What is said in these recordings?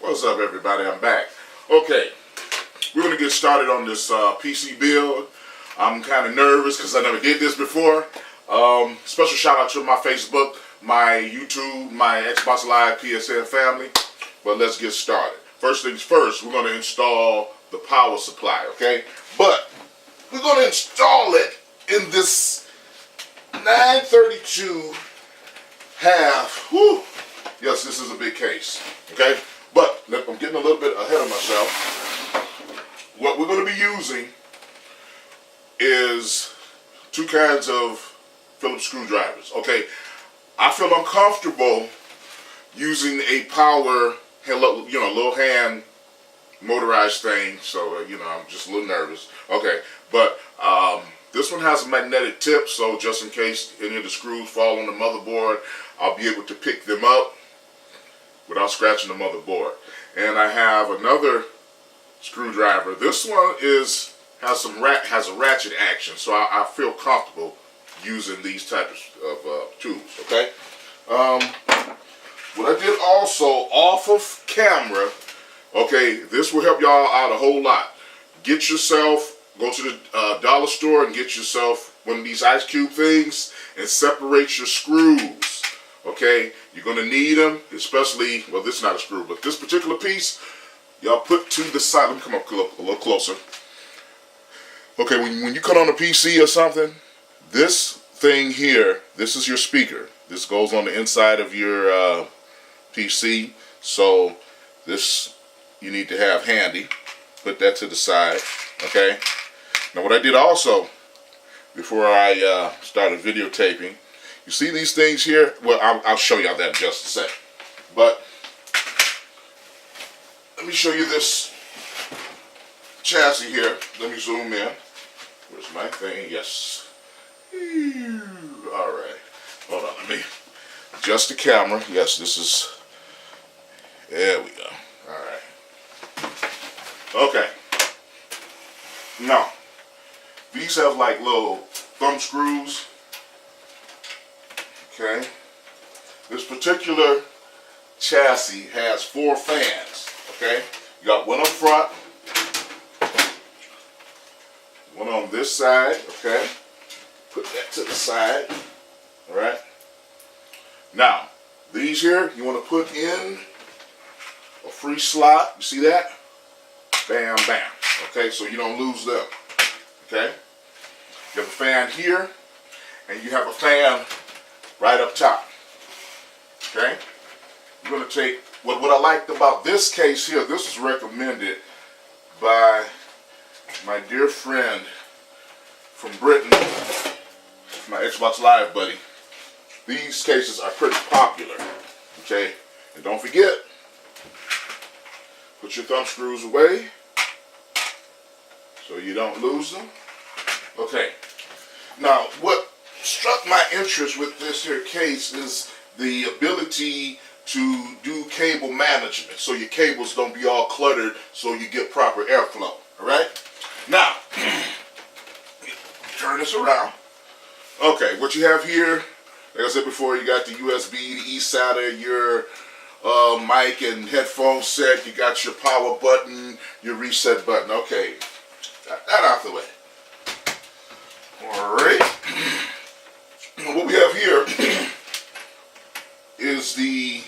What's up, everybody? I'm back. Okay, we're going to get started on this PC build. I'm kind of nervous because I never did this before. Special shout out to my Facebook, my YouTube, my Xbox Live PSN family. But let's get started. First things first, we're going to install the power supply, okay? But we're going to install it in this 932 half. Whew. Yes, this is a big case, okay? But I'm getting a little bit ahead of myself. What we're going to be using is two kinds of Phillips screwdrivers, okay? I feel uncomfortable using a power, little hand motorized thing, so I'm just a little nervous. Okay, but this one has a magnetic tip, so just in case any of the screws fall on the motherboard, I'll be able to pick them up without scratching the motherboard. And I have another screwdriver. This one has a ratchet action, so I feel comfortable using these types of tools. Okay. What I did also off of camera. Okay, this will help y'all out a whole lot. Go to the dollar store and get yourself one of these ice cube things and separate your screws. Okay, you're going to need them, especially, well, this is not a screw, but this particular piece, y'all put to the side. Let me come up a little closer. Okay, when you cut on a PC or something, this thing here, this is your speaker. This goes on the inside of your PC, so this you need to have handy. Put that to the side, okay? Now what I did also, before I started videotaping, you see these things here? Well, I'll show y'all that in just a sec. But let me show you this chassis here. Let me zoom in. Where's my thing? Yes. All right. Hold on. Let me adjust the camera. Yes, this is. There we go. All right. Okay. Now, these have like little thumb screws. Okay. This particular chassis has 4 fans. Okay. You got one up front, one on this side. Okay. Put that to the side. All right. Now, these here you want to put in a free slot. You see that? Bam, bam. Okay, so you don't lose them. Okay. You have a fan here, and you have a fan right up top. Okay. You're going to take what I liked about this case here. This was recommended by my dear friend from Britain, my Xbox Live buddy. These cases are pretty popular. Okay. And don't forget, put your thumb screws away so you don't lose them. Okay. Now, what struck my interest with this here case is the ability to do cable management, so your cables don't be all cluttered, so you get proper airflow. All right. Now, turn this around. Okay, what you have here, like I said before, you got the USB, the eSATA, your mic and headphone set. You got your power button, your reset button. Okay, got that out the way. All right. What we have here is the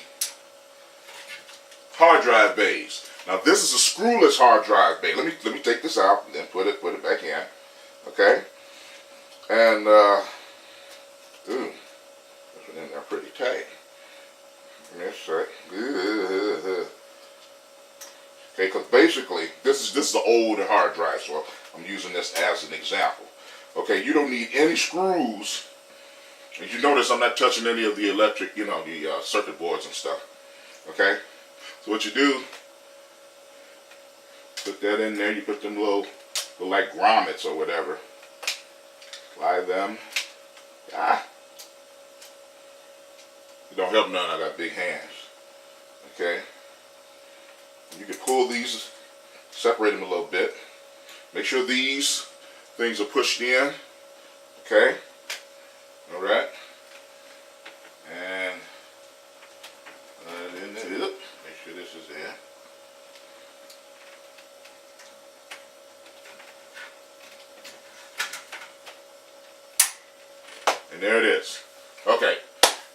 hard drive bays. Now this is a screwless hard drive bay. Let me take this out and then put it back in. Okay. And ooh, that's in there pretty tight. Yes, right. Okay, because basically this is an older hard drive, so I'm using this as an example. Okay, you don't need any screws. As you notice, I'm not touching any of the electric, the circuit boards and stuff. Okay, so what you do, put that in there. You put them little like grommets or whatever. Slide them. It don't help none. I got big hands. Okay. You can pull these, separate them a little bit. Make sure these things are pushed in. Okay. All right. And make sure this is there. there it is. Okay,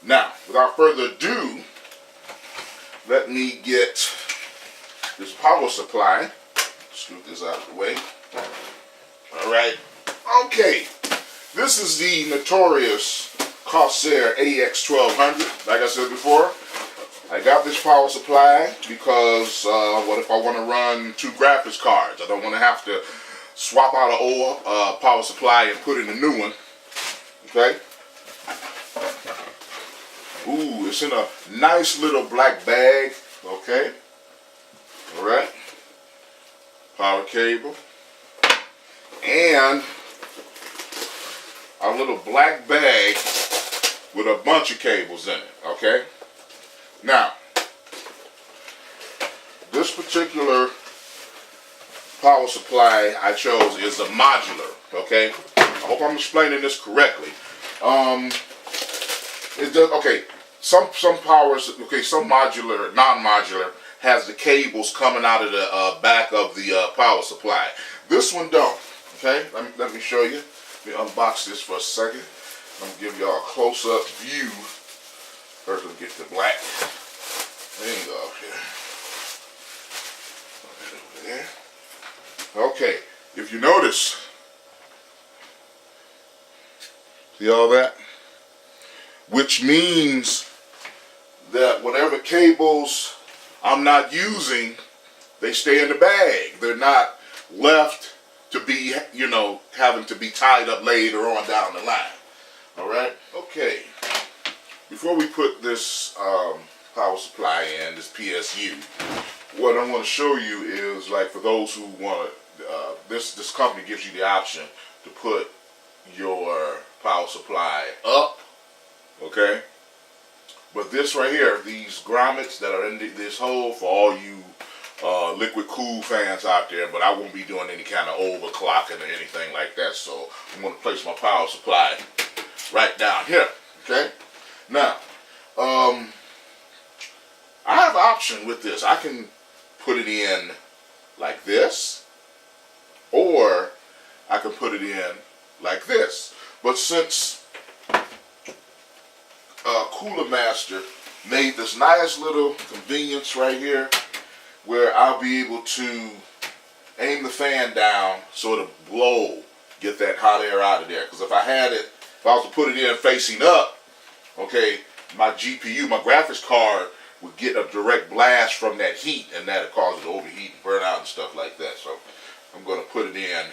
now without further ado, let me get this power supply. Scoot this out of the way. All right. Okay, this is the notorious Corsair AX1200. Like I said before, I got this power supply because what if I want to run 2 graphics cards? I don't want to have to swap out an old power supply and put in a new one. Okay. Ooh, it's in a nice little black bag. Okay. All right. Power cable. And a little black bag with a bunch of cables in it. Okay. Now, this particular power supply I chose is a modular. Okay. I hope I'm explaining this correctly. It does, okay. Some powers, okay, some modular, non-modular has the cables coming out of the back of the power supply. This one don't. Okay, let me show you. Let me unbox this for a second. I'm gonna give y'all a close-up view. First, let's get the black. There you go. Put it over there. Okay, if you notice, see all that? Which means that whatever cables I'm not using, they stay in the bag. They're not left to be, you know, having to be tied up later on down the line. All right? Okay. Before we put this power supply in, this PSU, what I want to show you is, like, for those who want to, this company gives you the option to put your power supply up. Okay? But this right here, these grommets that are in this hole, for all you liquid cool fans out there, but I won't be doing any kind of overclocking or anything like that, so I'm going to place my power supply right down here. Okay? Now, I have an option with this. I can put it in like this, or I can put it in like this. But since Cooler Master made this nice little convenience right here where I'll be able to aim the fan down so it'll blow, get that hot air out of there. Because if I was to put it in facing up, okay, my GPU, my graphics card, would get a direct blast from that heat, and that'll cause it to overheat and burn out and stuff like that. So I'm going to put it in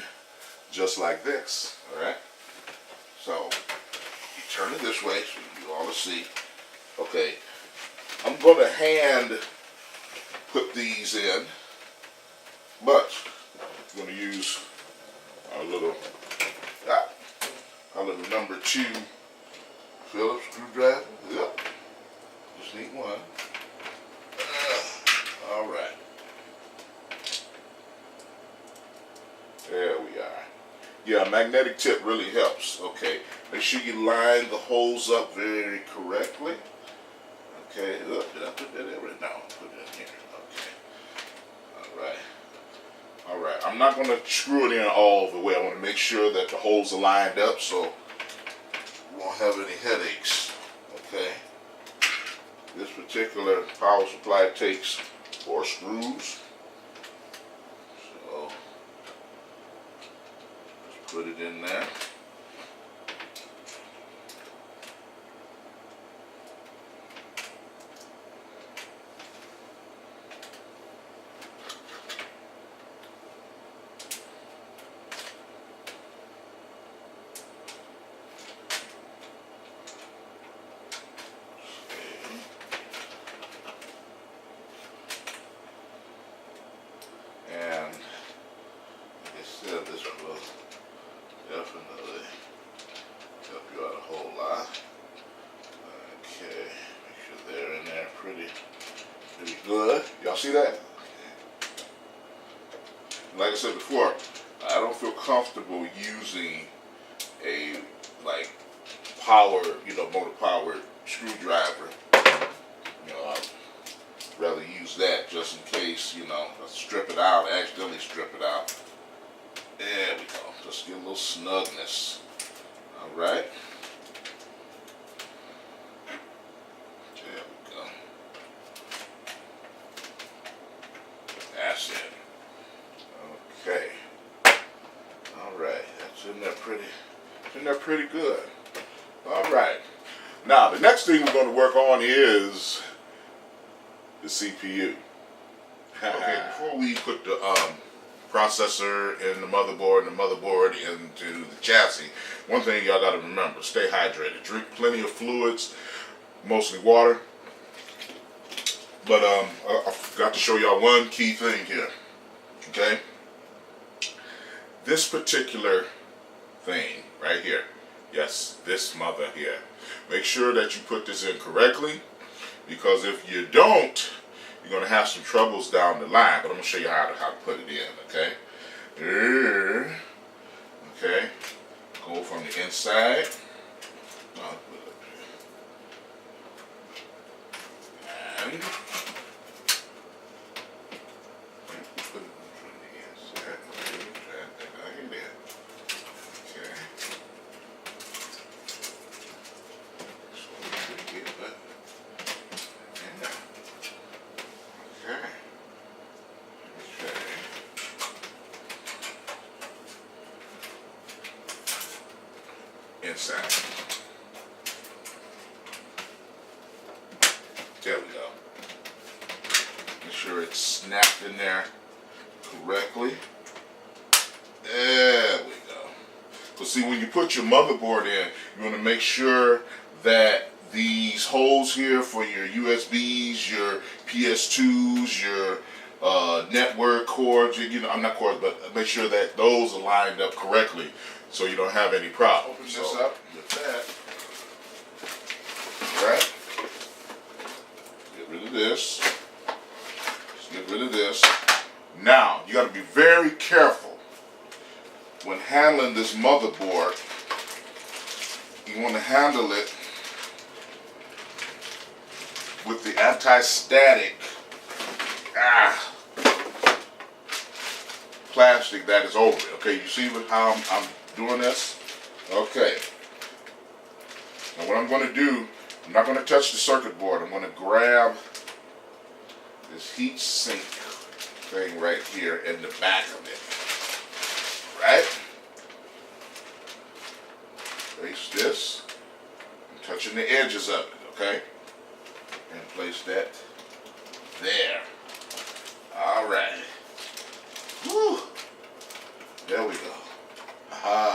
just like this. All right. So you turn it this way so you all to see. Okay, I'm going to hand put these in, but I'm going to use our little number 2 Phillips screwdriver. Yep, just need one. All right, there we are. Yeah, magnetic tip really helps. Okay, make sure you line the holes up very correctly. Okay, look, did I put that in right now? Put it in here. Okay. Alright, I'm not going to screw it in all the way. I want to make sure that the holes are lined up so we won't have any headaches. Okay. This particular power supply takes 4 screws. So, let's put it in there. This will definitely help you out a whole lot. Okay, make sure they're in there pretty good. Y'all see that? Like I said before, I don't feel comfortable using a power, motor powered screwdriver. I'd rather use that just in case, strip it out, accidentally strip it out. There we go. Just get a little snugness. Alright. pretty good. All right. Now the next thing we're going to work on is the CPU. Okay, before we put the processor in the motherboard and the motherboard into the chassis, one thing y'all got to remember: stay hydrated. Drink plenty of fluids, mostly water. But I forgot to show y'all one key thing here. Okay, this particular thing right here. Yes, this mother here. Make sure that you put this in correctly, because if you don't, you're going to have some troubles down the line. But I'm going to show you how to put it in, okay? Okay. Go from the inside. I'll put it up here. And put it from the inside. Okay. Inside. There we go. Make sure it's snapped in there correctly. There we go. So see, when you put your motherboard in, you want to make sure that these holes here for your USBs, your PS2s, your network cords, I'm not cords, but make sure that those are lined up correctly so you don't have any problems. Open this up with that. Alright. Get rid of this. Just get rid of this. Now, you got to be very careful when handling this motherboard. You want to handle it with the anti-static plastic that is over it. Okay, you see how I'm doing this? Okay. Now what I'm going to do, I'm not going to touch the circuit board. I'm going to grab this heat sink thing right here in the back of it. Right? Place this. I'm touching the edges of it, okay? And place that there. All right. Woo. There we go. Aha.